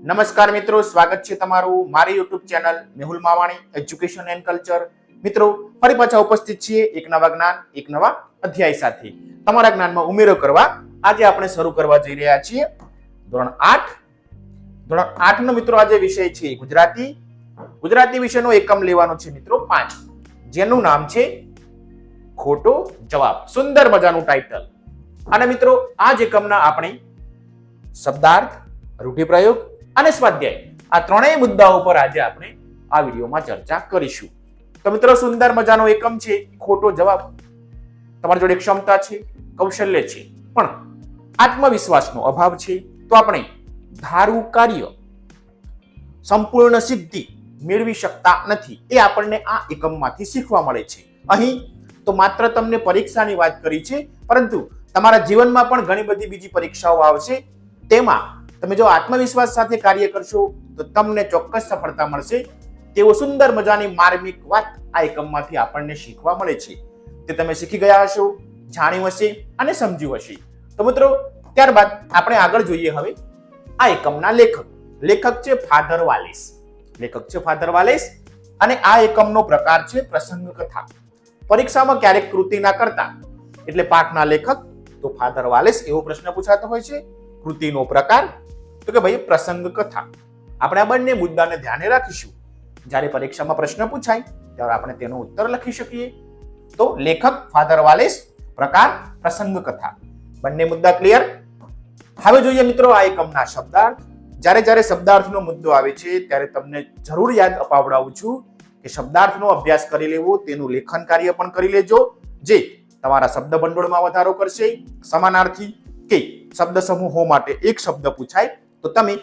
નમસ્કાર મિત્રો, સ્વાગત છે તમારું મારી YouTube channel Mehul Mavani education and culture. મિત્રો, ફરી પાછા ઉપસ્થિત છીએ એક નવા જ્ઞાન, એક નવા અધ્યાય સાથે. તમારા જ્ઞાનમાં ઉમેરો કરવા આજે આપણે શરૂ કરવા જઈ રહ્યા છીએ ધોરણ 8. ધોરણ 8 નો મિત્રો આજે વિષય છે ગુજરાતી. ગુજરાતી વિષયનો એકમ લેવાનો છે મિત્રો 5, જેનું નામ છે ખોટો જવાબ. સુંદર મજાનું ટાઇટલ. અને મિત્રો આ જ એકમના આપણે શબ્દાર્થ, રૂઢિપ્રયોગ અને સ્વાધ્યાય આ ત્રણેય મુદ્દાઓ પર આજે આપણે આ વિડીયોમાં ચર્ચા કરીશું. તો મિત્રો સુંદર મજાનો એકમ છે ખોટો જવાબ. તમારી જોડે ક્ષમતા છે, કૌશલ્ય છે, પણ આત્મવિશ્વાસનો અભાવ છે, તો આપણે ધારું કાર્ય, સંપૂર્ણ સિદ્ધિ મેળવી શકતા નથી. એ આપણને આ એકમમાંથી શીખવા મળે છે. અહીં તો માત્ર તમને પરીક્ષાની વાત કરી છે, પરંતુ તમારા જીવનમાં પણ ઘણી બધી બીજી પરીક્ષાઓ આવશે. તેમાં તમે જો આત્મવિશ્વાસ સાથે કાર્ય કરશો તો તમને ચોક્કસ સફળતા મળશે. તેવો સુંદર મજાની માર્મિક વાત આ એકમમાંથી આપણને શીખવા મળે છે. તે તમે શીખી ગયા હશો, જાણ્યું હશે અને સમજ્યું હશે. તો મિત્રો ત્યારબાદ આપણે આગળ જોઈએ. હવે આ એકમના લેખક છે ફાધર વાલેસ. લેખક છે ફાધર વાલેસ અને આ એકમનો પ્રકાર છે પ્રસંગ કથા. પરીક્ષામાં ક્યારેક કૃતિના કરતા એટલે પાઠના લેખક તો ફાધર વાલેસ એવો પ્રશ્ન પૂછાતો હોય છે. કૃતિનો પ્રકાર તો કે ભાઈ પ્રસંગ કથા. આપણે આ બંને મુદ્દાને ધ્યાને રાખીશું. જ્યારે પરીક્ષામાં પ્રશ્ન પૂછાય ત્યારે આપણે તેનો ઉત્તર લખી શકીએ. તો લેખક ફાધર વાલેસ, પ્રકાર પ્રસંગ કથા. બંને મુદ્દા ક્લિયર. હવે જોઈએ મિત્રો આ એકમના શબ્દાર્થ. જ્યારે શબ્દાર્થનો મુદ્દો આવે છે ત્યારે તમને જરૂર યાદ અપાવડાવું છું કે શબ્દાર્થનો અભ્યાસ કરી લેવો, તેનું લેખન કાર્ય પણ કરી લેજો, જે તમારા શબ્દ ભંડોળમાં વધારો કરશે. સમાનાર્થી કે શબ્દ સમૂહો માટે એક શબ્દ પૂછાય તો તમે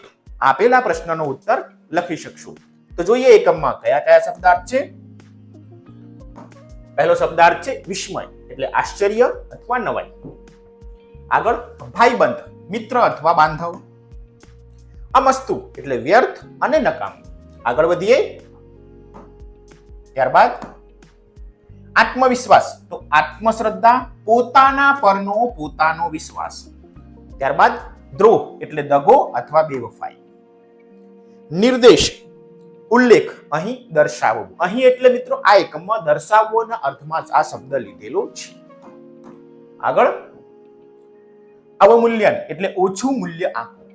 આપેલા પ્રશ્નનો ઉત્તર લખી શકશો. તો જોઈએ એકમમાં કયા કયા શબ્દાર્થ છે. પહેલો શબ્દાર્થ છે વિસ્મય એટલે આશ્ચર્ય અથવા નવાઈ. આગળ ભાઈબંધ, મિત્ર અથવા બાંધવ. અમસ્તુ એટલે વ્યર્થ અને નકામું. આગળ વધીએ. ત્યારબાદ આત્મવિશ્વાસ તો આત્મશ્રદ્ધા, પોતાના પરનો પોતાનો વિશ્વાસ. ત્યારબાદ દ્રોહ એટલે દગો અથવા બેવફાઈ. નિર્દેશ, ઉલ્લેખ, અહીં દર્શાવવું. અહીં એટલે મિત્રો આ એકમમાં દર્શાવવાના અર્થમાં આ શબ્દ લીધેલો છે. આગળ અવમૂલ્યન એટલે ઓછું મૂલ્ય આંકવું.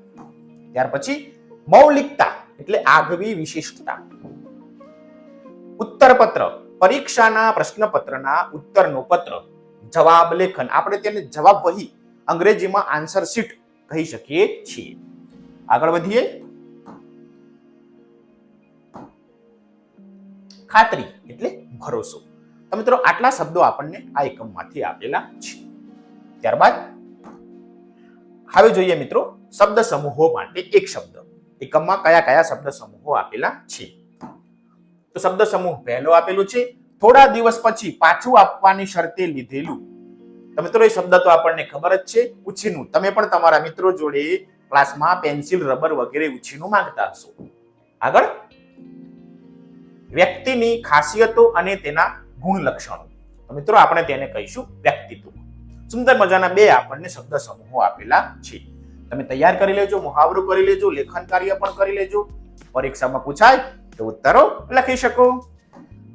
ત્યાર પછી મૌલિકતા એટલે આગવી વિશિષ્ટતા. ઉત્તરપત્ર, પરીક્ષાના પ્રશ્નપત્રના ઉત્તરનો પત્ર. જવાબ લેખન, આપણે તેને જવાબ વહી અંગ્રેજીમાં આન્સર શીટ કહી શકીએ છીએ. આગળ વધીએ. ખાતરી એટલે ભરોસો. તો મિત્રો આટલા શબ્દો આપણને આ એકમમાંથી આપેલા છે. ત્યારબાદ હવે જોઈએ મિત્રો શબ્દ સમૂહો માટે એક શબ્દ. એકમમાં કયા કયા શબ્દ સમૂહો આપેલા છે. તો શબ્દ સમૂહ પહેલો આપેલું છે થોડા દિવસ પછી પાછું આપવાની શરતે લીધેલું. તો મિત્રો એ શબ્દ તો આપણને ખબર જ છે, ઉછીનું. તમે પણ તમારા મિત્રો જોડે ક્લાસમાં પેન્સિલ, રબર વગેરે ઉછીનું માંગતા હશો. આગળ વ્યક્તિની ખાસિયતો અને તેના ગુણ લક્ષણો. તો મિત્રો આપણે તેને કહીશું વ્યક્તિત્વ. સુંદર મજાના બે આપણને શબ્દ સમૂહો આપેલા છે. તમે તૈયાર કરી લેજો, મુહાવરો કરી લેજો, લેખન કાર્ય પણ કરી લેજો. પરીક્ષામાં પૂછાય તો ઉત્તરો લખી શકો.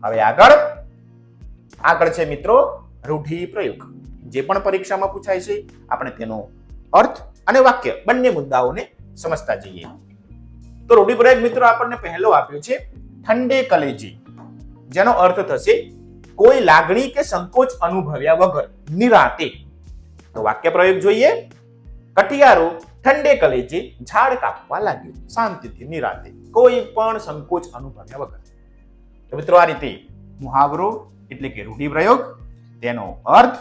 હવે આગળ છે મિત્રો રૂઢિપ્રયોગ. જે પણ પરીક્ષામાં પૂછાય છે આપણે તેનો અર્થ અને વાક્ય બંને મુદ્દાઓને સમજતા જઈએ. તો રૂઢિપ્રયોગ મિત્રો આપણને પહેલો આપ્યો છે ઠંડે કલેજી, જેનો અર્થ થશે કોઈ લાગણી કે સંકોચ અનુભવ્યા વગર નિરાતે. તો વાક્ય પ્રયોગ જોઈએ. કટિયારો ઠંડે કલેજે ઝાડ કાપવા લાગ્યો, શાંતિથી નિરાતે, કોઈ પણ સંકોચ અનુભવ્યા વગર. તો મિત્રો આ રીતે મુહાવરો એટલે કે રૂઢિપ્રયોગ, તેનો અર્થ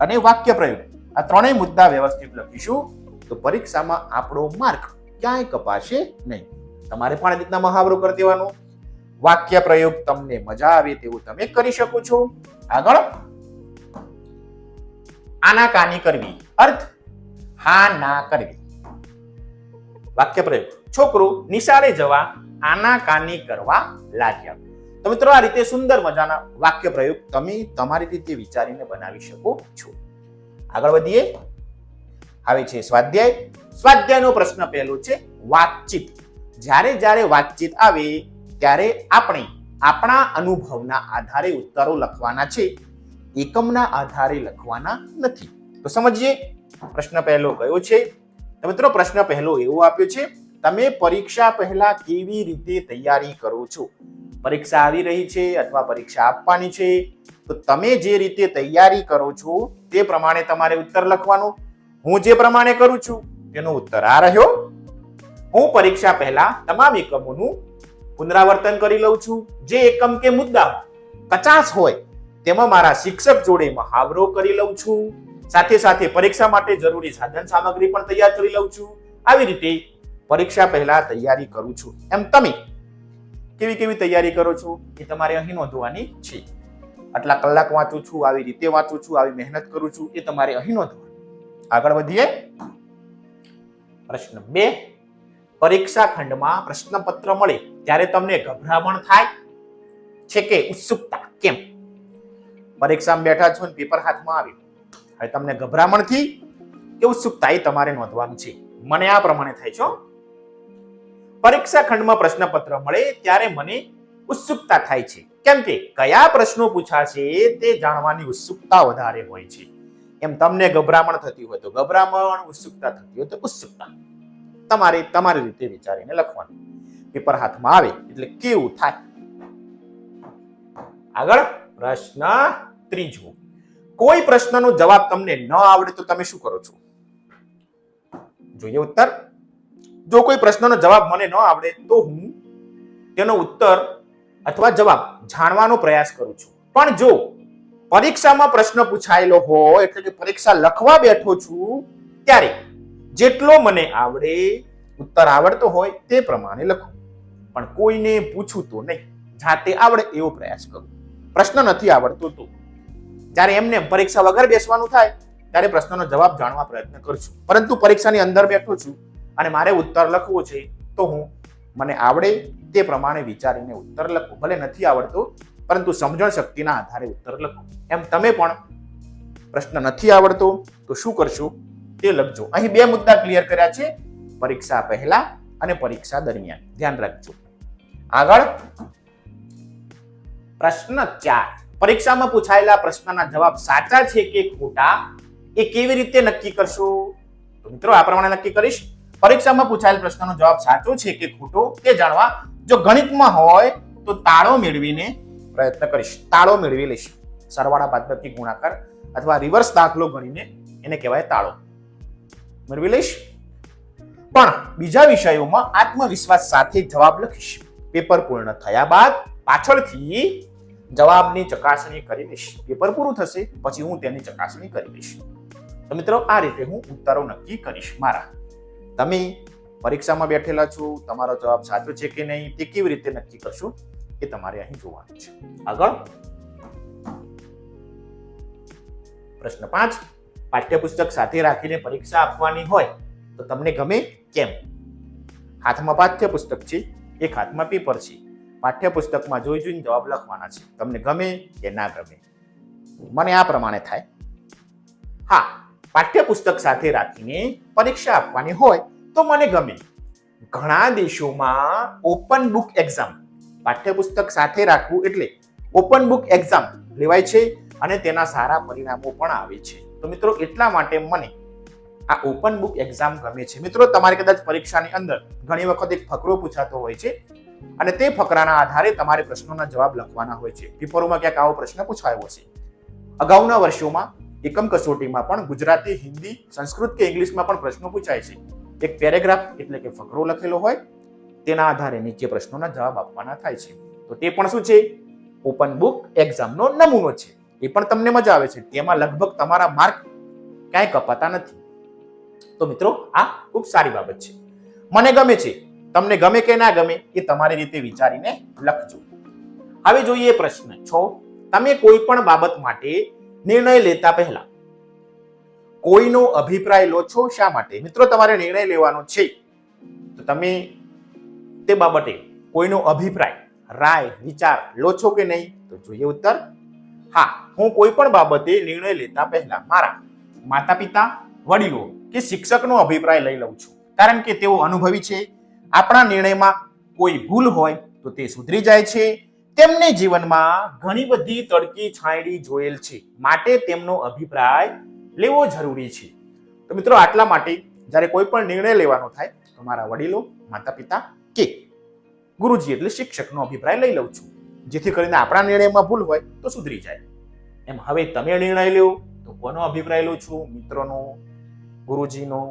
અને વાક્ય પ્રયોગ આ ત્રણેય મુદ્દા વ્યવસ્થિત લખીશું તો પરીક્ષામાં આપણો માર્ક ક્યાંય કપાશે નહીં. તમારે પણ આ રીતના મુહાવરો કરી દેવાનો. વાક્ય પ્રયોગ તમને મજા આવે તેવું તમે કરી શકો છો. આગળ આનાકાની કરવી, અર્થ હા ના કરવી. વાક્ય પ્રયોગ છોકરો નિશાળે જવા આનાકાની કરવા લાગ્યા. તો મિત્રો આ રીતે સુંદર મજાના વાક્ય પ્રયોગ તમે તમારી રીતે વિચારીને બનાવી શકો છો. આગળ વધીએ. હવે છે સ્વાધ્યાય. સ્વાધ્યાયનો પ્રશ્ન પહેલો છે વાતચીત. જ્યારે જ્યારે વાતચીત આવે ત્યારે આપણે આપણા અનુભવના આધારે ઉત્તરો લખવાના છે, એકમના આધારે લખવાના નથી. તો સમજીએ પ્રશ્ન પહેલો કયો છે. તો મિત્રો પ્રશ્ન પહેલો એવો આપ્યો છે, તમે પરીક્ષા પહેલા કેવી રીતે તૈયારી કરો છો? પરીક્ષા આવી રહી છે અથવા પરીક્ષા આપવાની છે, તો તમે જે રીતે તૈયારી કરો છો તે પ્રમાણે તમારે ઉત્તર લખવાનો. હું જે પ્રમાણે કરું છું તેનો ઉત્તર આ રહ્યો. હું પરીક્ષા પહેલા તમામ એકમોનું પુનરાવર્તન કરી લઉં છું. જે એકમ કે મુદ્દા કચાશ હોય તેમાં મારા શિક્ષક જોડે મહાવરો કરી લઉં છું. સાથે સાથે પરીક્ષા માટે જરૂરી સાધન સામગ્રી પણ તૈયાર કરી લઉં છું. આવી રીતે પરીક્ષા પહેલા તૈયારી કરું છું. એમ તમે કેવી કેવી તૈયારી કરો છો એ તમારે અહીં નોંધવાની છે. આટલા કલાક વાંચું છું, આવી રીતે વાંચું છું, આવી મહેનત કરું છું, એ તમારે અહીં નોંધવાનું. આગળ વધીએ. પ્રશ્ન 2, પરીક્ષા ખંડમાં પ્રશ્નપત્ર મળે ત્યારે તમને ગભરામણ થાય છે કે ઉત્સુકતા? કેમ? પરીક્ષામાં બેઠા છો ને પેપર હાથમાં આવ્યું, હવે તમને ગભરામણથી કે ઉત્સુકતા એ તમારે નોંધવાનું છે. મને આ પ્રમાણે થાય છે. પરીક્ષા ખંડમાં પ્રશ્નપત્ર મળે ત્યારે મને ઉત્સુકતા થાય છે. કેમ કે કયા પ્રશ્નો પૂછાશે તે જાણવાની ઉત્સુકતા વધારે હોય છે. એમ તમને ગભરામણ થતી હોય તો ગભરામણ, ઉત્સુકતા થતી હોય તો ઉત્સુકતા. તમારે તમારી રીતે વિચારીને લખવાનું. પેપર હાથમાં આવે એટલે કેવું થાય. આગળ પ્રશ્ન 3, કોઈ પ્રશ્નનો જવાબ તમને ન આવડે તો તમે શું કરો છો? જોઈએ ઉત્તર. જો કોઈ પ્રશ્નનો જવાબ મને ન આવડે તો હું તેનો ઉત્તર અથવા જવાબ જાણવાનો પ્રયાસ કરું છું. પણ જો પરીક્ષામાં પ્રશ્ન પૂછાયેલો હોય એટલે કે પરીક્ષા લખવા બેઠો છું ત્યારે જેટલો મને આવડે, ઉત્તર આવડતો હોય તે પ્રમાણે લખું. પણ કોઈને પૂછું તો નહીં, જાતે આવડે એવો પ્રયાસ કરું. પ્રશ્ન નથી આવડતો તો જ્યારે એમને પરીક્ષા વગર બેસવાનું થાય ત્યારે પ્રશ્નનો જવાબ જાણવા પ્રયત્ન કરું છું. પરંતુ પરીક્ષાની અંદર બેઠો છું અને મારે ઉત્તર લખવો છે તો હું મને આવડે તે પ્રમાણે વિચારીને ઉત્તર લખું. ભલે નથી આવડતો પરંતુ સમજણ શક્તિના આધારે ઉત્તર લખું. એમ તમે પણ પ્રશ્ન નથી આવડતો તો શું કરશો તે લખજો. અહીં 2 મુદ્દા ક્લિયર કર્યા છે, પરીક્ષા પહેલા અને પરીક્ષા દરમિયાન. ધ્યાન રાખજો. આગળ પ્રશ્ન 4, પરીક્ષામાં પૂછાયેલા પ્રશ્નના જવાબ સાચા છે કે ખોટા એ કેવી રીતે નક્કી કરશો? તો મિત્રો આ પ્રમાણે નક્કી કરીશ. પરીક્ષામાં પૂછાયેલ પ્રશ્નનો જવાબ સાચો છે કે ખોટો તે જાણવા જો ગણિતમાં હોય તો તાળો મેળવીને પ્રયત્ન કરીશ. તાળો મેળવી લઈશ. સરવાળા, બાદબાકી, ગુણાકાર અથવા રિવર્સ દાખલો ગણીને એને કહેવાય તાળો મેળવી લઈશ. પણ બીજા વિષયોમાં આત્મવિશ્વાસ સાથે જવાબ લખીશ. પેપર પૂર્ણ થયા બાદ પાછળથી જવાબની ચકાસણી કરી લઈશ. પેપર પૂરું થશે પછી હું તેની ચકાસણી કરી લઈશ. તો મિત્રો આ રીતે હું ઉત્તરો નક્કી કરીશ મારા. તમે પરીક્ષામાં બેઠેલા છો, તમારો જવાબ સાચો છે કે નહીં તે કેવી રીતે નક્કી કરશો એ તમારે અહીં જોવાનું છે. આગળ પ્રશ્ન 5, પાઠ્યપુસ્તક સાથે રાખીને પરીક્ષા આપવાની હોય તો તમને ગમે કેમ? હાથમાં પાઠ્યપુસ્તક છે, એક હાથમાં પેપર છે. પાઠ્યપુસ્તકમાં જોઈ જોઈને જવાબ લખવાના છે. તમને ગમે કે ના ગમે? મને આ પ્રમાણે થાય. હા, પાઠ્યપુસ્તક સાથે રાખીને પરીક્ષા આપવાની હોય તો મને ગમે. ઘણા દેશોમાં ઓપન બુક એક્ઝામ, પાઠ્યપુસ્તક સાથે રાખવું એટલે ઓપન બુક એક્ઝામ લેવાય છે અને તેના સારા પરિણામો પણ આવે છે. તો મિત્રો એટલા માટે મને આ ઓપન બુક એક્ઝામ ગમે છે. મિત્રો તમારે કદાચ પરીક્ષાની અંદર ઘણી વખત એક ફકરો પૂછાતો હોય છે અને તે ફકરાના આધારે તમારે પ્રશ્નોના જવાબ લખવાના હોય છે. પેપરોમાં ક્યાંક આવો પ્રશ્ન પૂછાયો છે. અગાઉના વર્ષોમાં એકમ કસોટીમાં પણ ગુજરાતી, હિન્દી, સંસ્કૃત કે ઇંગ્લિશમાં પણ પ્રશ્નો પૂછાય છે. એક પેરેગ્રાફ એટલે કે ફકરો લખેલો હોય તેના આધારે નીચે પ્રશ્નોના જવાબ આપવાના થાય છે. તો તે પણ શું છે? ઓપન બુક એક્ઝામનો નમૂનો છે. એ પણ તમને મજા આવે છે. તેમાં લગભગ તમારા માર્ક ક્યાંય કપાતા નથી. તો મિત્રો આ ખૂબ સારી બાબત છે. મને ગમે છે. તમને ગમે કે ના ગમે એ તમારી રીતે વિચારીને લખજો. હવે જોઈએ પ્રશ્ન 6, તમે કોઈ પણ બાબત માટે નિર્ણય લેતા પહેલા કોઈનો અભિપ્રાય લો છો. શા માટે? મિત્રો તમારે નિર્ણય લેવાનો છે તો તમે તે બાબતે કોઈનો અભિપ્રાય, રાય, વિચાર લો છો કે નહીં? તો જોઈએ ઉત્તર. હા, હું કોઈ પણ બાબતે નિર્ણય લેતા પહેલા મારા માતા પિતા, વડીલો કે શિક્ષકનો અભિપ્રાય લઈ લઉં છું. કારણ કે તેઓ અનુભવી છે આપણા નિર્ણયમાં કોઈ ભૂલ હોય તો તે સુધરી જાય છે. તેમને જીવનમાં ઘણી બધી તડકી છાંયડી જોયેલ છે, માટે તેમનો અભિપ્રાય લેવો જરૂરી છે. તો મિત્રો આટલા માટે જ્યારે કોઈ પણ નિર્ણય લેવાનો થાય તો મારા વડીલો, માતા પિતા કે ગુરુજી એટલે શિક્ષકનો અભિપ્રાય લઈ લઉં છું, જેથી કરીને આપણા નિર્ણયમાં ભૂલ હોય તો સુધરી જાય. એમ હવે તમે નિર્ણય લો તો કોનો અભિપ્રાય લો છો? મિત્રોનો, ગુરુજીનો,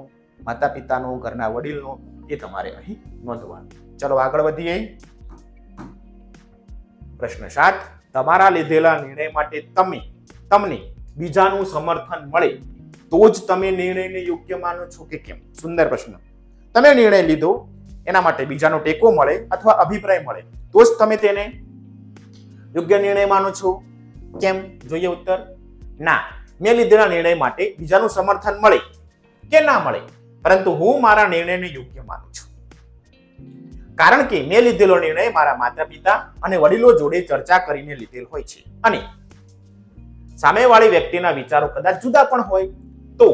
માતા પિતાનો, ઘરના વડીલનો, એ તમારે અહીં નોંધવાનું. ચલો આગળ વધીએ. પ્રશ્ન 7. તમારા લીધેલા નિર્ણય માટે તમને બીજાનું સમર્થન મળે તો જ તમે નિર્ણયને યોગ્ય માનો છો કે કેમ? સુંદર પ્રશ્ન. તમે નિર્ણય લીધો એના માટે બીજાનો ટેકો મળે અથવા અભિપ્રાય મળે તો જ તમે તેને યોગ્ય નિર્ણય માનો છો. કેમ? જોઈએ ઉત્તર. ના, મેં લીધેલા નિર્ણય માટે બીજાનું સમર્થન મળે કે ના મળે, પરંતુ હું મારા નિર્ણયને યોગ્ય માનું છું. કારણ કે મેં લીધેલો નિર્ણય મારા માતા પિતા અને વડીલો જોડે ચર્ચા કરીને લીધેલ હોય છે, અને સામેવાળી વ્યક્તિના વિચારો કદાચ જુદા પણ હોય તો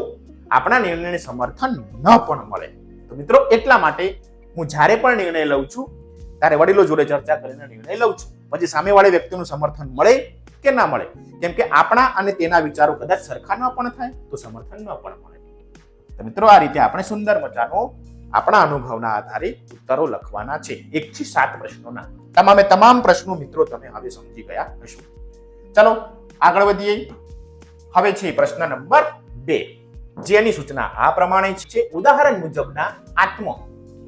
આપણા નિર્ણયને સમર્થન ન પણ મળે. તો મિત્રો એટલા માટે હું જ્યારે પણ નિર્ણય લઉં છું ત્યારે વડીલો જોડે ચર્ચા કરીને નિર્ણય લઉં છું. પછી સામેવાળી વ્યક્તિનું સમર્થન મળે કે ના મળે, કેમ કે આપણા અને તેના વિચારો કદાચ સરખા ન પણ થાય તો સમર્થન ન પણ મળે. તો મિત્રો આ રીતે આપણે સુંદર મજાનો આપણા અનુભવના આધારે ઉત્તરો લખવાના છે. 1 થી 7 પ્રશ્નોના તમામ પ્રશ્નો મિત્રો તમે હવે સમજી ગયા હશો. ચલો આગળ વધીએ. હવે છે પ્રશ્ન નંબર 2, જેની સૂચના આ પ્રમાણે છે. ઉદાહરણ મુજબના આત્મ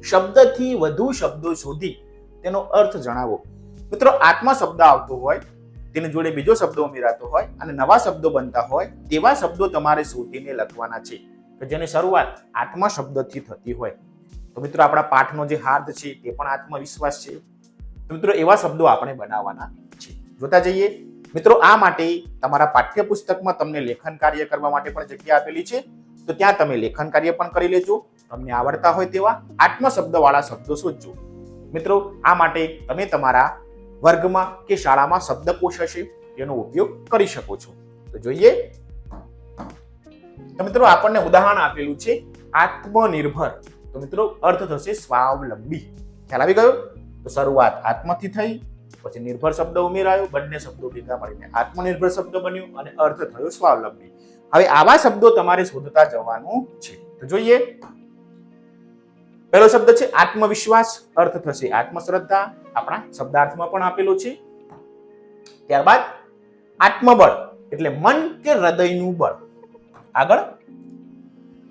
શબ્દથી વધુ શબ્દો શોધી તેનો અર્થ જણાવો. મિત્રો આત્મ શબ્દ આવતો હોય, તેની જોડે બીજો શબ્દ ઉમેરાતો હોય અને નવા શબ્દો બનતા હોય તેવા શબ્દો તમારે શોધીને લખવાના છે કે જેની શરૂઆત આત્મ શબ્દથી થતી હોય. તો મિત્રો આપણા પાઠનો જે હાર્દ છે તે પણ આત્મવિશ્વાસ છે. તો મિત્રો એવા શબ્દો આપણે બનાવવાના છે. જોતા જઈએ મિત્રો. આ માટે તમારા પાઠ્યપુસ્તકમાં તમને લેખન કાર્ય કરવા માટે પણ જગ્યા આપેલી છે, તો ત્યાં તમે લેખન કાર્ય પણ કરી લેજો. તમને આવડતા હોય તેવા આત્મ શબ્દવાળા શબ્દો શોધજો. મિત્રો આ માટે તમે તમારા વર્ગમાં કે શાળામાં શબ્દકોશ હશે તેનો ઉપયોગ કરી શકો છો. તો જોઈએ. તો મિત્રો આપણને ઉદાહરણ આપેલું છે આત્મનિર્ભર. તો મિત્રો અર્થ થશે સ્વાવલંબી. ખ્યાલ આવી ગયો? તો શરૂઆત આત્મથી થઈ, પછી નિર્ભર શબ્દ ઉમેરાયો, બંને શબ્દો ભેગા મળીને આત્મનિર્ભર શબ્દ બન્યું અને અર્થ થયો સ્વાવલંબી. હવે આવા શબ્દો તમારે શોધતા જવાનું છે. તો જોઈએ. પહેલો શબ્દ છે આત્મવિશ્વાસ. અર્થ થશે આત્મશ્રદ્ધા. આપણા શબ્દાર્થમાં પણ આપેલો છે. ત્યારબાદ આત્મબળ એટલે મન કે હૃદયનું બળ. આગળ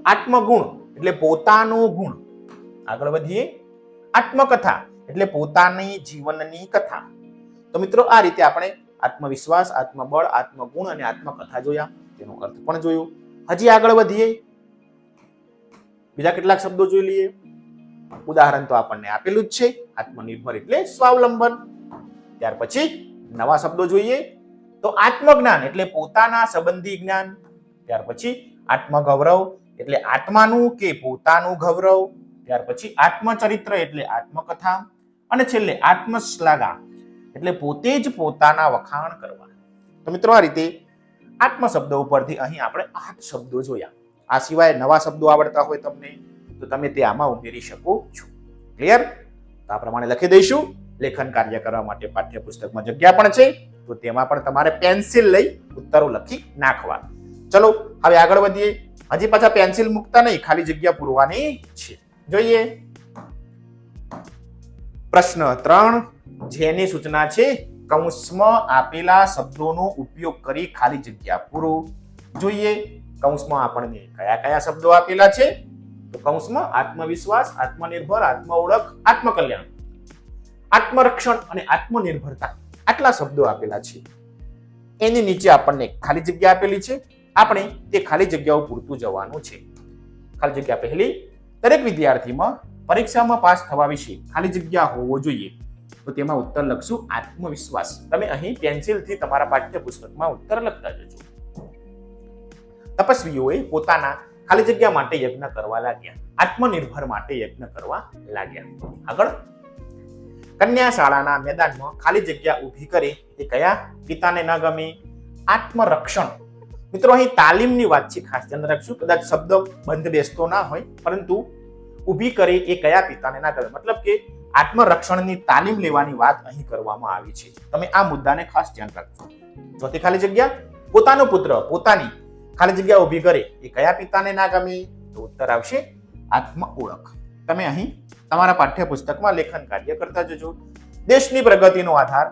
આત્મગુણ એટલે પોતાનો ગુણ. આગળ વધીએ. આત્મકથા એટલે પોતાની જીવનની કથા. તો મિત્રો આ રીતે આપણે આત્મવિશ્વાસ, આત્મબળ, આત્મગુણ અને આત્મકથા જોયા, તેનો અર્થ પણ જોયો. હજી આગળ વધીએ. બીજા કેટલાક શબ્દો જોઈ લઈએ. ઉદાહરણ તો આપણને આપેલું જ છે. આત્મનિર્ભર એટલે સ્વાવલંબન. ત્યાર પછી નવા શબ્દો જોઈએ તો આત્મજ્ઞાન એટલે પોતાના સંબંધી જ્ઞાન. ત્યાર પછી આત્મગૌરવ એટલે આત્માનું કે પોતાનું ગૌરવ. ત્યાર પછી આત્મચરિત્ર એટલે આત્મકથા. અને છેલ્લે આત્મશ્લાઘા એટલે પોતે જ પોતાના વખાણ કરવા. તો મિત્રો આ રીતે આત્મ શબ્દ ઉપરથી અહીં આપણે 8 શબ્દો જોયા. આ સિવાય નવા શબ્દો આવડતા હોય તમને તો તમે તે આમાં ઉમેરી શકો છો. ક્લિયર? તો આ પ્રમાણે લખી દઈશું. લેખન કાર્ય કરવા માટે પાઠ્યપુસ્તકમાં જગ્યા પણ છે, તો તેમાં પણ તમારે પેન્સિલ લઈ ઉત્તરો લખી નાખવા. ચલો હવે આગળ વધીએ. હજી પાછા પેન્સિલ મૂકતા નહીં, ખાલી જગ્યા પૂરવાની છે. જોઈએ. પ્રશ્ન 3, જેની સૂચના છે કૌંસમાં આપેલા શબ્દોનો ઉપયોગ કરી ખાલી જગ્યા પૂરો. જોઈએ કૌંસમાં આપણને કયા કયા શબ્દો આપેલા છે. તો કૌંસમાં આત્મવિશ્વાસ, આત્મનિર્ભર, આત્મ ઓળખ, આત્મકલ્યાણ, આત્મરક્ષણ અને આત્મનિર્ભરતા આટલા શબ્દો આપેલા છે. એની નીચે આપણને ખાલી જગ્યા આપેલી છે. આપણે તે ખાલી જગ્યાઓ પૂરતું જવાનું છે. ખાલી જગ્યા પહેલી, દરેક વિદ્યાર્થીમાં પરીક્ષામાં પાસ થવા વિશે ખાલી જગ્યા હોવો જોઈએ. તો તેમાં ઉત્તર લખશું આત્મવિશ્વાસ. તમે અહીં પેન્સિલથી તમારા પાઠ્યપુસ્તકમાં ઉત્તર લખતા જજો. તપસ્વીઓએ પોતાના ખાલી જગ્યા માટે યજ્ઞ કરવા લાગ્યા. આત્મનિર્ભર માટે યજ્ઞ કરવા લાગ્યા. આગળ કન્યા શાળાના મેદાનમાં ખાલી જગ્યા ઊભી કરે એ કયા પિતાને ન ગમે? આત્મરક્ષણ. મિત્રો અહીં તાલીમની વાત છે, ખાસ ધ્યાન રાખશું. કદાચ શબ્દ બંધ બેસતો ના હોય, પરંતુ ઊભી કરે એ કયા પિતાને ના ગમે? મતલબ કે આત્મરક્ષણની તાલીમ લેવાની વાત અહીં કરવામાં આવી છે. તમે આ મુદ્દાને ખાસ ધ્યાન રાખજો. ચોથી ખાલી જગ્યા, પોતાનો પુત્ર પોતાની ખાલી જગ્યા ઊભી કરે એ કયા પિતાને ના ગમે? તો ઉત્તર આવશે આત્મ ઓળખ. તમે અહીં તમારા પાઠ્યપુસ્તકમાં લેખન કાર્ય કરતા જજો. દેશની પ્રગતિનો આધાર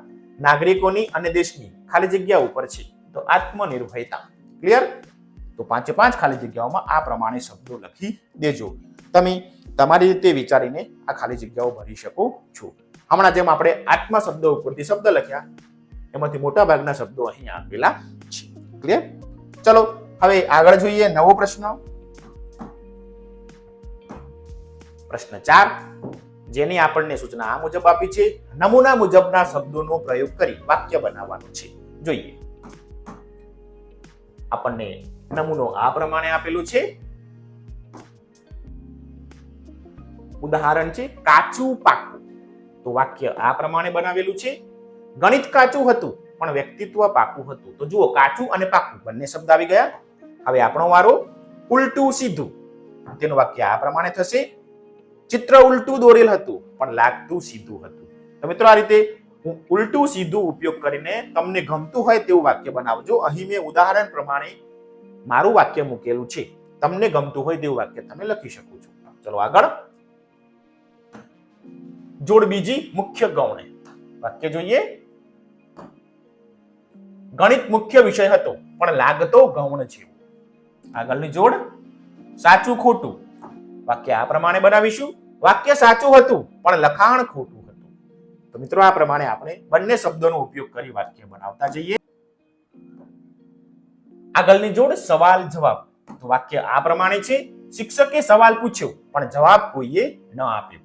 નાગરિકોની અને દેશની ખાલી જગ્યા ઉપર છે, તો આત્મનિર્ભરતા. ક્લિયર? તો 5 ખાલી જગ્યાઓમાં આ પ્રમાણે શબ્દો લખી દેજો. તમે તમારી રીતે વિચારીને આ ખાલી જગ્યાઓ ભરી શકો છો. હમણાં જેમ આપણે આત્મ શબ્દો ઉપરથી શબ્દ લખ્યા, એમાંથી મોટા ભાગના શબ્દો અહીં આપેલા છે. ક્લિયર? ચલો હવે આગળ જોઈએ નવો પ્રશ્ન. પ્રશ્ન 4, જેની આપણને સૂચના આ મુજબ આપી છે. નમૂના મુજબના શબ્દોનો પ્રયોગ કરી વાક્ય બનાવવાનું છે. જોઈએ, આપણને નમૂનો આ પ્રમાણે આપેલું છે. ઉદાહરણ છે કાચું પાકું. તો વાક્ય આ પ્રમાણે બનાવેલું છે. ગણિત કાચું હતું પણ વ્યક્તિત્વ પાકું હતું. તો જુઓ, કાચું અને પાકું બંને શબ્દ આવી ગયા. હવે આપણો વારો. ઉલટું સીધું, તેનું વાક્ય આ પ્રમાણે થશે. ચિત્ર ઉલટું દોરેલ હતું પણ લાગતું સીધું હતું. તો મિત્રો આ રીતે ઉલટું સીધું ઉપયોગ કરીને તમને ગમતું હોય તેવું વાક્ય બનાવજો. અહીં મેં ઉદાહરણ પ્રમાણે મારું વાક્ય મૂકેલું છે. તમને ગમતું હોય તેવું વાક્ય તમે લખી શકો છો. ચલો આગળ. જોડ બીજી મુખ્ય ગૌણ. વાક્ય જોઈએ. ગણિત મુખ્ય વિષય હતો પણ લાગતો ગૌણ છે. આગળની જોડ સાચું ખોટું. વાક્ય આ પ્રમાણે બનાવીશું. વાક્ય સાચું હતું પણ લખાણ ખોટું હતું. તો મિત્રો આ પ્રમાણે આપણે બંને શબ્દોનો ઉપયોગ કરી વાક્ય બનાવતા જઈએ. આગળની જોડ સવાલ જવાબ. તો વાક્ય આ પ્રમાણે છે. શિક્ષકે સવાલ પૂછ્યો પણ જવાબ કોઈએ ન આપ્યો.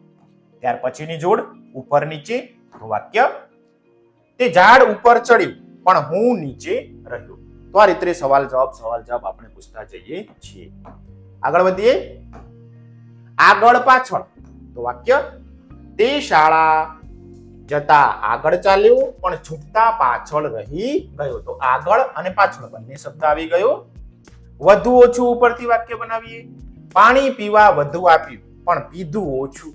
ત્યાર પછીની જોડ ઉપર નીચે. તો વાક્ય તે ઝાડ ઉપર ચડ્યું પણ હું નીચે રહ્યો. તો આ રીતે સવાલ જવાબ આપણે પૂછતા જઈએ છીએ. આગળ વધીએ. આગળ પાછળ. તો વાક્ય તે શાળા જતા આગળ ચાલ્યો પણ છૂટતા પાછળ રહી ગયો. તો આગળ અને પાછળ બંને શબ્દ આવી ગયો. વધુ ઓછું ઉપરથી વાક્ય બનાવીએ. પાણી પીવા વધુ આપ્યું પણ પીધું ઓછું.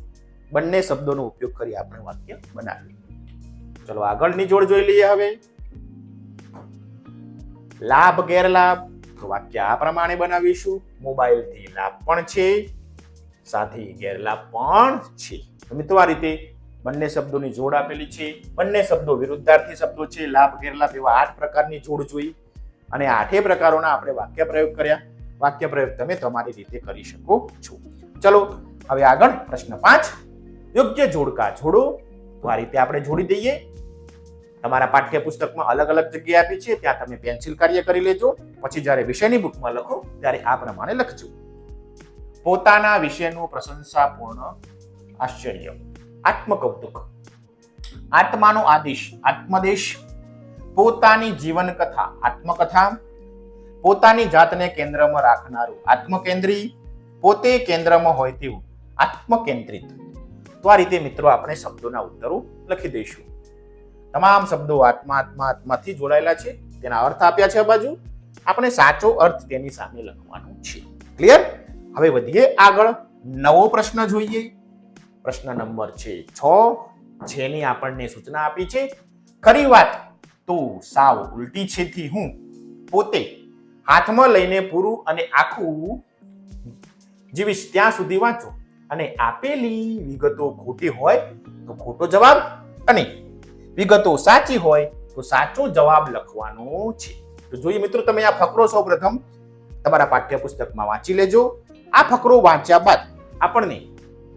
બંને શબ્દોનો ઉપયોગ કરી આપણે વાક્ય બનાવીએ. ચલો આગળની જોડ જોઈ લઈએ હવે. લાભ ગેરલાભ. તો વાક્ય આ પ્રમાણે બનાવીશું. મોબાઈલથી લાભ પણ છે, સાથે ગેરલાભ પણ છે. તો મિત્રો આ રીતે બંને શબ્દોની જોડ આપેલી છે. બંને શબ્દો વિરુદ્ધાર્થી શબ્દો છે. લાભ ગેરલાભ એવા 8 પ્રકારની જોડ જોઈ અને 8 પ્રકારોના આપણે વાક્ય પ્રયોગ કર્યા. વાક્ય પ્રયોગ તમે તમારી રીતે કરી શકો છો. ચલો હવે આગળ. પ્રશ્ન 5, યોગ્ય જોડકા જોડો. તો આ રીતે આપણે જોડી દઈએ. તમારા પાઠ્યપુસ્તકમાં અલગ અલગ જગ્યાએ આપી છે, ત્યાં તમે પેન્સિલ કાર્ય કરી લેજો. પછી જ્યારે વિષયની બુકમાં લખો ત્યારે આ પ્રમાણે લખજો. પોતાના વિશેનું પ્રશંસાપૂર્ણ આશ્ચર્ય. આત્મકૌતુક. આત્માનો આદેશ. આત્મદેશ. પોતાની જીવન કથા. આત્મકથા. પોતાની જાતને કેન્દ્રમાં રાખનારું. આત્મકેન્દ્રી. પોતે કેન્દ્રમાં હોય તેવું. આત્મકેન્દ્રિત. તો આ રીતે મિત્રો આપણે શબ્દોના ઉત્તરો લખી દઈશું. તમામ શબ્દો આત્માથી જોડાયેલા છે. તેના અર્થ આપ્યા છે આ બાજુ. આપણે સાચો અર્થ તેની સામે લખવાનો છે. ક્લિયર? હવે વધીએ આગળ. નવો પ્રશ્ન જોઈએ. પ્રશ્ન નંબર છે 6, જેની આપણને સૂચના આપી છે. ખરી વાત તો સાવ ઉલટી છે થી હું પોતે હાથમાં લઈને પૂરું અને આખું જીવીશ ત્યાં સુધી વાંચો, અને આપેલી વિગતો ખોટી હોય તો ખોટો જવાબ, અને વિગતો સાચી હોય તો સાચો જવાબ લખવાનો છે. તો જોઈએ મિત્રો, તમે આ ફકરો સૌપ્રથમ તમારા પાઠ્યપુસ્તકમાં વાંચી લેજો. આ ફકરો વાંચ્યા બાદ આપણને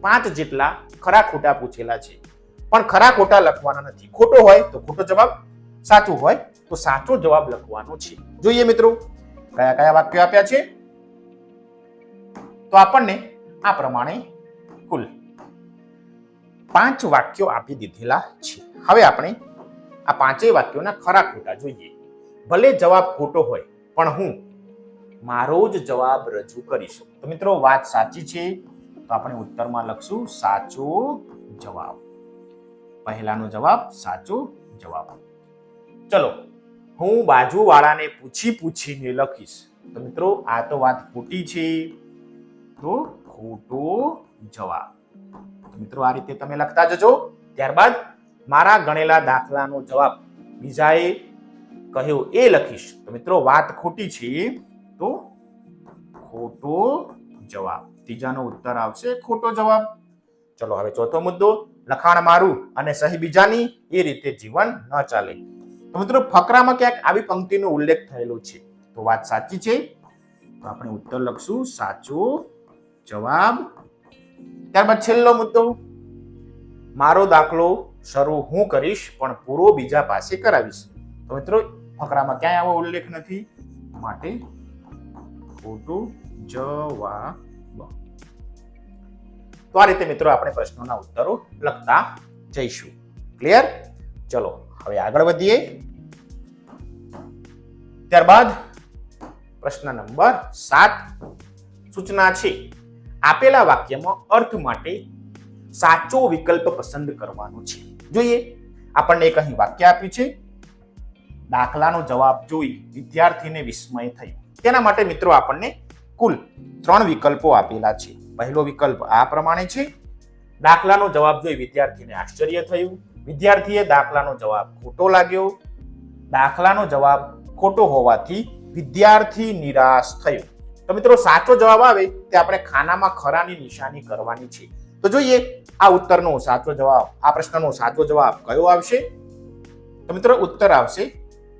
5 જેટલા ખરા ખોટા પૂછેલા છે, પણ ખરા ખોટા લખવાના નથી. ખોટો હોય તો ખોટો જવાબ, સાચું હોય તો સાચો જવાબ લખવાનો છે. જોઈએ મિત્રો કયા કયા વાક્યો આપ્યા છે. તો આપણને આ પ્રમાણે કુલ 5 વાક્યો આપી દીધેલા છે. હવે આપણે આ 5 વાક્યોના ખરા ખોટા જોઈએ. ભલે જવાબ ખોટો હોય પણ હું મારો જ જવાબ રજૂ કરીશ. તો મિત્રો વાત સાચી છે તો આપણે ઉત્તરમાં લખશું સાચો જવાબ. પહેલાનો જવાબ સાચો જવાબ. ચલો, હું બાજુવાળાને પૂછીને લખીશ. તો મિત્રો આ તો વાત ખોટી છે, તો ખોટો જવાબ. મિત્રો આ રીતે તમે લખતા જજો. ત્યારબાદ મારા ગણેલા દાખલાનો જવાબ બીજાએ કહ્યું એ લખીશ. તો મિત્રો વાત ખોટી છે તો ખોટો જવાબ. ત્રીજાનો ઉત્તર આવશે ખોટો જવાબ. ચલો હવે ચોથો મુદ્દો, લખાણ મારું અને સહી બીજાની, એ રીતે જીવન ન ચાલે. તો મિત્રો ફકરામાં ક્યાંક આવી પંક્તિનો ઉલ્લેખ થયેલો છે, તો વાત સાચી છે, તો આપણે ઉત્તર લખશું સાચો જવાબ. ત્યારબાદ છેલ્લો મુદ્દો, મારો દાખલો શરૂ હું કરીશ પણ પૂરો બીજા પાસે કરાવીશ. તો મિત્રો ફકરામાં ક્યાંય આવો ઉલ્લેખ નથી, માટે ખોટો જવાબ. તો આ રીતે મિત્રો આપણે પ્રશ્નોના ઉત્તરો લખતા જઈશું. ક્લિયર? ચલો હવે આગળ વધીએ. ત્યારબાદ પ્રશ્ન નંબર 7 સૂચના છે, આપેલા વાક્યમાં અર્થ માટે સાચો વિકલ્પ પસંદ કરવાનો છે. જોઈએ, આપણને એક અહીં વાક્ય આપ્યું છે, દાખલાનો જવાબ જોઈ વિદ્યાર્થીને વિસ્મય થયું. તેના માટે મિત્રો આપણને કુલ 3 વિકલ્પો આપેલા છે. પહેલો વિકલ્પ આ પ્રમાણે છે, દાખલાનો જવાબ જોઈ વિદ્યાર્થીને આશ્ચર્ય થયું, વિદ્યાર્થીએ દાખલાનો જવાબ ખોટો લાગ્યો, દાખલાનો જવાબ ખોટો હોવાથી વિદ્યાર્થી નિરાશ થયો. તો મિત્રો સાચો જવાબ આવે તે આપણે ખાનામાં ખરાની નિશાની કરવાની છે. તો જોઈએ આ ઉત્તરનો સાચો જવાબ, આ પ્રશ્નનો સાચો જવાબ કયો આવશે? તો મિત્રો ઉત્તર આવશે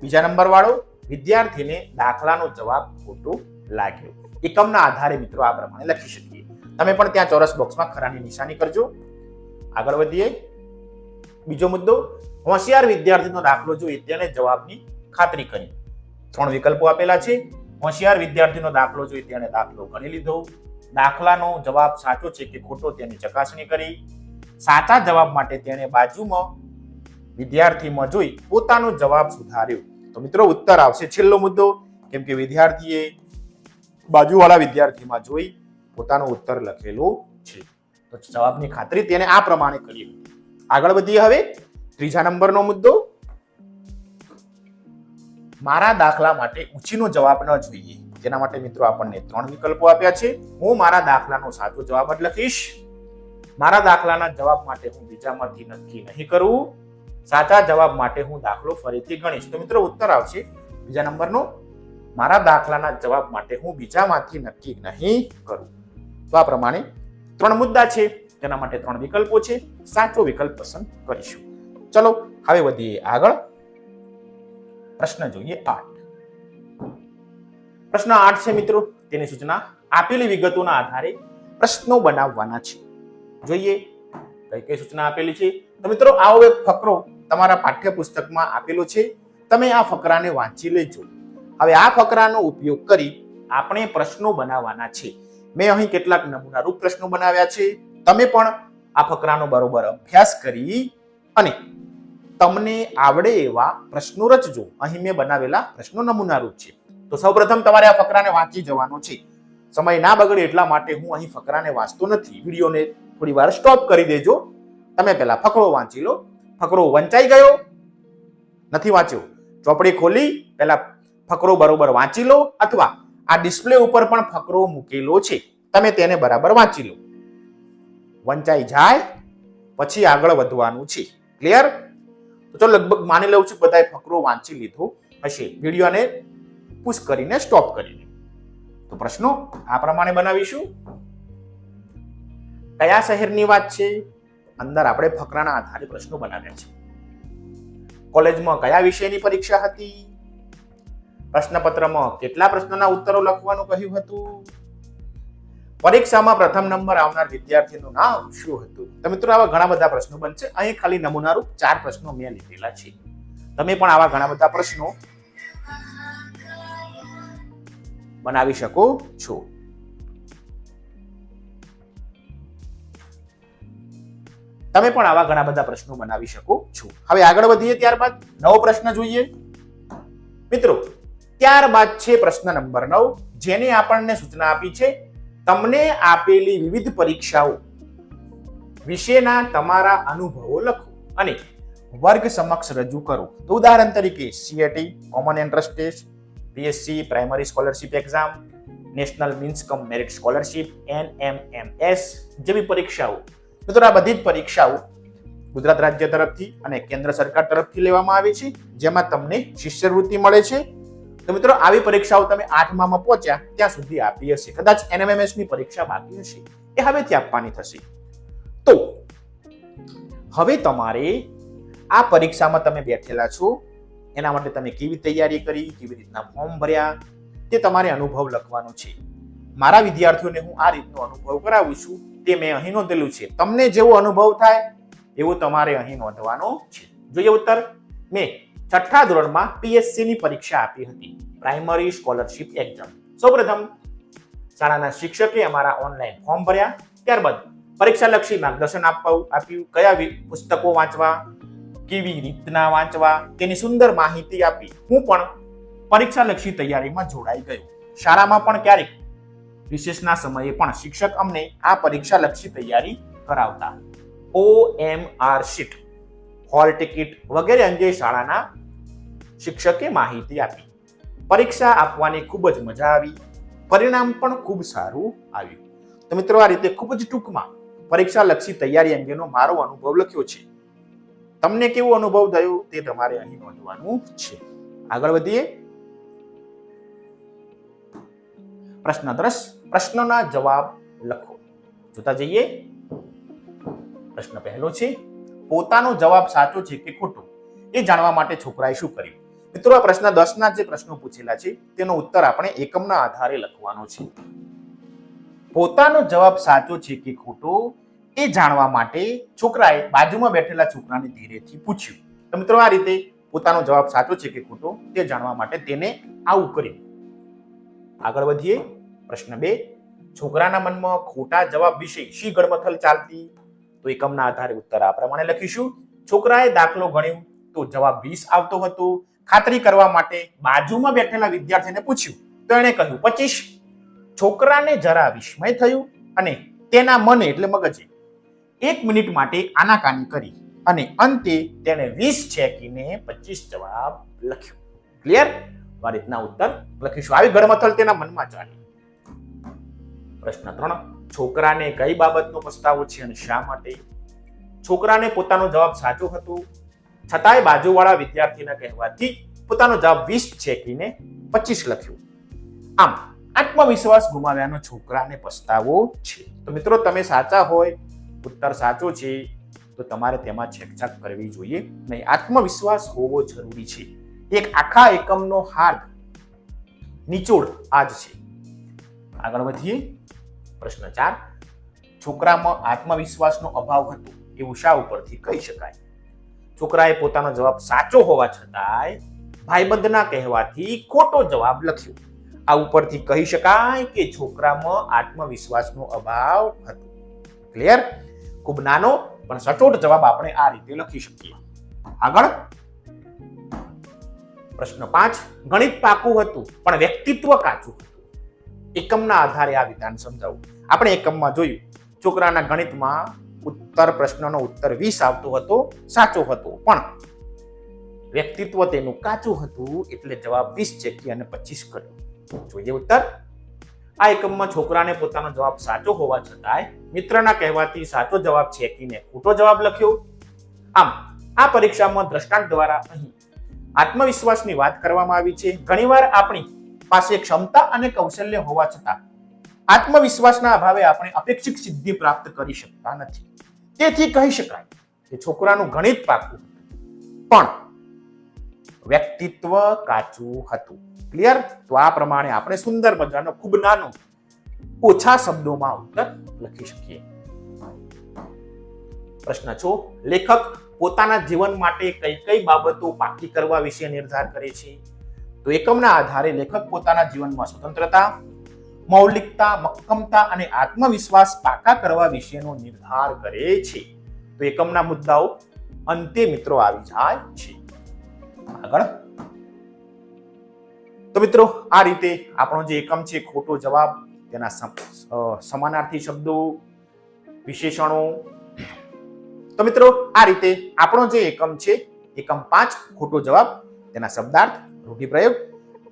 બીજા નંબર વાળો, વિદ્યાર્થીને દાખલાનો જવાબ ખોટો લાગ્યો. એકમના આધારે મિત્રો આ પ્રમાણે લખી શકીએ. તમે પણ ત્યાં ચોરસ બોક્સમાં ખરાની નિશાની કરજો. આગળ વધીએ. બીજો મુદ્દો, હોશિયાર વિદ્યાર્થીનો દાખલો જોઈ તેને જવાબની ખાતરી કરી. 3 વિકલ્પો આપેલા છે. હોશિયાર વિદ્યાર્થીનો દાખલો જોઈ તેને દાખલો ગણી લીધો, દાખલાનો જવાબ સાચો છે કે ખોટો તેની ચકાસણી કરી, સાચા જવાબ માટે તેણે બાજુમાં વિદ્યાર્થીમાં જોઈ પોતાનો જવાબ સુધાર્યો. તો મિત્રો ઉત્તર આવશે છેલ્લો મુદ્દો, કેમ કે વિદ્યાર્થીએ બાજુવાળા વિદ્યાર્થીમાં જોઈ પોતાનો ઉત્તર લખેલો છે. તો જવાબની ખાતરી તેને આ પ્રમાણે કરી. આગળ વધીએ. હવે ત્રીજા નંબરનો મુદ્દો, મારા દાખલા માટે ઊંચીનો જવાબ ન જોઈએ. તેના માટે મિત્રો આપણને 3 વિકલ્પો આપ્યા છે. હું મારા દાખલાનો સાચો જવાબ જ લખીશ, મારા દાખલાના જવાબ માટે હું બીજામાંથી નક્કી નહીં કરું, સાચા જવાબ માટે હું દાખલો ફરીથી ગણીશ. તો મિત્રો ઉત્તર આવશે બીજા નંબરનો, મારા દાખલાના જવાબ માટે હું બીજામાંથી નક્કી નહીં કરું. તો આ પ્રમાણે 3 મુદ્દા છે, તેના માટે 3 વિકલ્પો છે. સાચો વિકલ્પ પસંદ કરીશું. ચલો હવે વધીએ આગળ. પ્રશ્ન જોઈએ 8. પ્રશ્ન 8 છે મિત્રો, તેની સૂચના, આપેલી વિગતોના આધારે પ્રશ્નો બનાવવાના છે. જોઈએ કઈ કઈ સૂચના આપેલી છે. તો મિત્રો આવો એક ફકરો તમારા પાઠ્યપુસ્તકમાં આપેલો છે, તમે આ ફકરાને વાંચી લેજો. હવે આ ફકરાનો ઉપયોગ કરી આપણે પ્રશ્નો બનાવવાના છે. મેં અહીં કેટલાક નમૂનારૂપ પ્રશ્નો બનાવ્યા છે. તમે પણ આ ફકરાનો બરોબર અભ્યાસ કરી અને તમને આવડે એવા પ્રશ્નો રચજો. અહીં મેં બનાવેલા પ્રશ્નો નમૂનારૂપ છે. તો સૌપ્રથમ તમારે આ ફકરાને વાંચી જવાનો છે. સમય ના બગડે એટલા માટે હું અહીં ફકરાને વાંચતો નથી. વિડીયોને થોડી વાર સ્ટોપ કરી દેજો. તમે પહેલા ફકરો વાંચી લો. ફકરો વંચાઈ ગયો નથી વાંચ્યો, ચોપડી ખોલી પહેલા ફકરો બરોબર વાંચી લો, અથવા આ ડિસ્પ્લે ઉપર પણ ફકરો મૂકેલો છે, તમે તેને બરાબર વાંચી લો. વંચાઈ જાય પછી આગળ વધવાનું છે. ક્લિયર? તો લગભગ માની લઉં છું બધાએ ફકરો વાંચી લીધો હશે. વિડીયોને પુશ કરીને સ્ટોપ કરીને. તો પ્રશ્નો આ પ્રમાણે બનાવીશું. કયા શહેરની વાત છે? અંદર આપણે ફકરાના આધારે પ્રશ્નો બનાવ્યા છે. કોલેજમાં કયા વિષયની પરીક્ષા હતી? પ્રશ્નપત્રમાં કેટલા પ્રશ્નોના ઉત્તરો લખવાનું કહ્યું હતું? પરીક્ષામાં પ્રથમ નંબર આવનાર વિદ્યાર્થીનું નામ શું હતું? તો મિત્રો આવા ઘણા બધા પ્રશ્નો બનશે. અહીં ખાલી નમૂનારૂપ 4 પ્રશ્નો મેં લીધેલા છે. તમે પણ આવા ઘણા બધા પ્રશ્નો બનાવી શકો છો. તમે પણ આવા ઘણા બધા પ્રશ્નો બનાવી શકો છો. હવે આગળ વધીએ. ત્યારબાદ નવો પ્રશ્ન જોઈએ મિત્રો. ત્યારબાદ છે પ્રશ્ન નંબર 9, જેને આપણને સૂચના આપી છે, તમને આપેલી વિવિધ પરીક્ષાઓ વિશેના તમારા અનુભવો લખો અને વર્ગ સમક્ષ રજૂ કરો. તો ઉદાહરણ તરીકે CAT, common entrance test, PSC primary scholarship exam, national means cum merit scholarship, NMMS જેવી પરીક્ષાઓ. મિત્રો આ બધી જ પરીક્ષાઓ ગુજરાત રાજ્ય તરફથી અને કેન્દ્ર સરકાર તરફથી લેવામાં આવે છે, જેમાં તમને શિષ્યવૃત્તિ મળે છે. તો મિત્રો આવી પરીક્ષાઓ તમે 8મામાં પહોંચ્યા ત્યાં સુધી આપી હશે. કદાચ NMMS ની પરીક્ષા બાકી હશે એ હવેથી આપવાની થશે. તો હવે તમારે આ પરીક્ષામાં તમે બેઠેલા છો એના માટે તમે કેવી તૈયારી કરી, કેવી રીતના ફોર્મ ભર્યા તે તમારે અનુભવ લખવાનો છે. મારા વિદ્યાર્થીઓને હું આ રીતનો અનુભવ કરાવું છું તે મેં અહીં નોંધેલું છે. તમને જેવો અનુભવ થાય એવું તમારે અહીં નોંધવાનું છે. જોઈએ ઉત્તર. મેં 6થા ધોરણમાં PSC ની પરીક્ષા આપી હતી, પ્રાઇમરી સ્કોલરશિપ એક્ઝામ. સૌપ્રથમ શાળાના શિક્ષકે અમારા ઓનલાઈન ફોર્મ ભર્યા. ત્યારબાદ પરીક્ષાલક્ષી માર્ગદર્શન આપ્યું, કયા પુસ્તકો વાંચવા, કેવી રીતના વાંચવા તેની સુંદર માહિતી આપી. હું પણ પરીક્ષાલક્ષી તૈયારીમાં જોડાઈ ગયો. શાળામાં પણ ક્યારેક વિશેષના સમયે પણ શિક્ષક અમને આ પરીક્ષાલક્ષી તૈયારી કરાવતા. OMR શીટ, હોલ ટિકિટ વગેરે અંગે શાળાના શિક્ષકે માહિતી આપી. પરીક્ષા આપવાની ખૂબ જ મજા આવી, પરિણામ પણ ખૂબ સારું આવ્યું. તો મિત્રો આ રીતે ખૂબ જ ટૂંકમાં પરીક્ષાલક્ષી તૈયારી અંગેનો મારો અનુભવ લખ્યો છે. તમને કેવો અનુભવ થયો તે તમારે અહીં નોંધવાનું છે. આગળ વધીએ. પ્રશ્ન 10, પ્રશ્નોના જવાબ લખો. જોતા જઈએ. પ્રશ્ન પહેલો છે, પોતાનો જવાબ સાચો છે કે ખોટો એ જાણવા માટે છોકરાએ શું કર્યું? મિત્રો આ પ્રશ્ન 10 ના જે પ્રશ્નો પૂછેલા છે તેનો ઉત્તર આપણે એકમના આધારે લખવાનો છે. પોતાનો જવાબ સાચો છે કે ખોટો એ જાણવા માટે છોકરાએ બાજુમાં બેઠેલા છોકરાને ધીરેથી પૂછ્યું. તો મિત્રો આ રીતે પોતાનો જવાબ સાચો છે કે ખોટો તે જાણવા માટે તેને આવું કર્યું. આગળ વધીએ. પ્રશ્ન 2, છોકરાના મનમાં ખોટા જવાબ વિશે શી ગડમથલ ચાલતી? તો એકમના આધારે ઉત્તર આ પ્રમાણે લખીશું. છોકરાએ દાખલો ગણ્યો તો જવાબ 20 આવતો હતો. ખાતરી કરવા માટે બાજુમાં બેઠેલા વિદ્યાર્થીને પૂછ્યું તો એણે કહ્યું 25. છોકરાને જરા વિસ્મય થયું અને તેના મને એટલે મગજે 1 મિનિટ માટે આનાકાની કરી અને અંતે તેણે 20 છેકીને 25 જવાબ લખ્યો. ક્લિયર? આ રીતના ઉત્તર લખીશું. આવી ગડમથલ તેના મનમાં ચાલી. પ્રશ્ન 3, છોકરાને કઈ બાબતનો પસ્તાવો છે અને શા માટે? છોકરાને પોતાનો જવાબ સાચો હતો, છતાંય બાજુવાળા વિદ્યાર્થીના કહેવાથી પોતાનો જવાબ 20 છેકીને 25 લખ્યો. આમ આત્મવિશ્વાસ ગુમાવ્યાનો છોકરાને પસ્તાવો છે. તો મિત્રો તમે સાચા હોય, ઉત્તર સાચો છે તો તમારે તેમાં છેકછાક કરવી જોઈએ નહીં. આત્મવિશ્વાસ હોવો જરૂરી છે. એક આખા એકમનો હાર્દ નિચોડ આ જ છે. આગળ વધીએ. પ્રશ્ન 4, છોકરામાં આત્મવિશ્વાસનો અભાવ હતો એવું શા ઉપરથી કહી શકાય? છોકરાએ પોતાનો જવાબ સાચો હોવા છતાંય ભાઈબંધના કહેવાથી ખોટો જવાબ લખ્યો. આ ઉપરથી કહી શકાય કે છોકરામાં આત્મવિશ્વાસનો અભાવ હતો. ક્લિયર? ખૂબ નાનો પણ સચોટ જવાબ આપણે આ રીતે લખી શકીએ. આગળ. પ્રશ્ન 5, ગણિત પાકું હતું પણ વ્યક્તિત્વ કાચું હતું. એકમના આધારે આ વિધાન સમજાવું. આપણે એકમમાં જોયું છોકરાના ગણિતમાં પ્રશ્નનો ઉત્તર 20 આવતો હતો, સાચો હતો, પણ વ્યક્તિત્વ તેનું કાચું હતું એટલે જવાબ 20 છેકી અને 25 કર્યો. જોઈએ ઉત્તર. આ એકમમાં છોકરાને પોતાનો જવાબ સાચો હોવા છતાંય મિત્રના કહેવાથી સાચો જવાબ છેકીને ખોટો જવાબ લખ્યો. આમ આ પરીક્ષામાં દ્રષ્ટાંત દ્વારા અહીં આત્મવિશ્વાસની વાત કરવામાં આવી છે. ઘણીવાર આપણી પાસે ક્ષમતા અને કૌશલ્ય હોવા છતાં આત્મવિશ્વાસના અભાવે આપણે અપેક્ષિત સિદ્ધિ પ્રાપ્ત કરી શકતા નથી. તેથી કહી શકાય કે છોકરાનું ગણિત પાકું પણ વ્યક્તિત્વ કાચું હતું. ક્લિયર? તો આ પ્રમાણે આપણે સુંદર મજાનો ખૂબ નાનો ઓછા શબ્દોમાં ઉત્તર લખી શકીએ. પ્રશ્ન 6, લેખક પોતાના જીવન માટે કઈ કઈ બાબતો પાકી કરવા વિશે નિર્ધાર કરે છે? તો એકમના આધારે લેખક પોતાના જીવનમાં સ્વતંત્રતા, મૌલિકતા, મક્કમતા અને આત્મવિશ્વાસ પાકા કરવા વિશેનો નિર્ધાર કરે છે. તો એકમના મુદ્દાઓ અંતે મિત્રો આવી જાય છે. આગળ. તો મિત્રો આ રીતે આપણો જે એકમ છે ખોટો જવાબ, તેના સમાનાર્થી શબ્દો, વિશેષણો. તો મિત્રો આ રીતે આપણો જે એકમ છે એકમ 5 ખોટો જવાબ, તેના શબ્દાર્થ, રૂઢિપ્રયોગ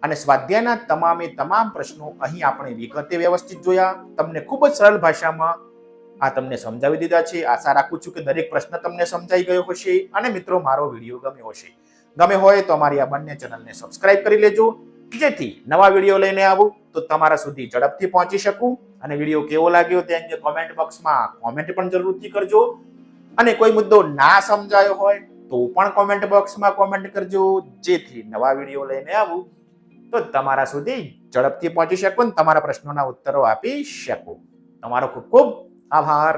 અને સ્વાધ્યાયના તમામે તમામ પ્રશ્નો અહીં આપણે વિગતે વ્યવસ્થિત જોયા. તમને ખૂબ જ સરળ ભાષામાં આ તમને સમજાવી દીધા છે. આશા રાખું છું કે દરેક પ્રશ્ન તમને સમજાઈ ગયો હશે અને મિત્રો મારો વિડીયો ગમ્યો હશે. ગમે હોય તો અમારી આ બંને ચેનલને સબસ્ક્રાઇબ કરી લેજો, જેથી નવા વિડીયો લઈને આવું તો તમારા સુધી ઝડપથી પહોંચી શકું. અને વિડીયો કેવો લાગ્યો તે અંગે કોમેન્ટ બોક્સમાં કોમેન્ટ પણ જરૂરથી કરજો. અને કોઈ મુદ્દો ના સમજાયો હોય તો પણ કોમેન્ટ બોક્સમાં કોમેન્ટ કરજો, જેથી નવા વિડીયો લઈને આવું તો તમારા સુધી ઝડપથી પહોંચી શકું અને તમારા પ્રશ્નોના ઉત્તરો આપી શકું. તમારો ખૂબ ખૂબ આભાર.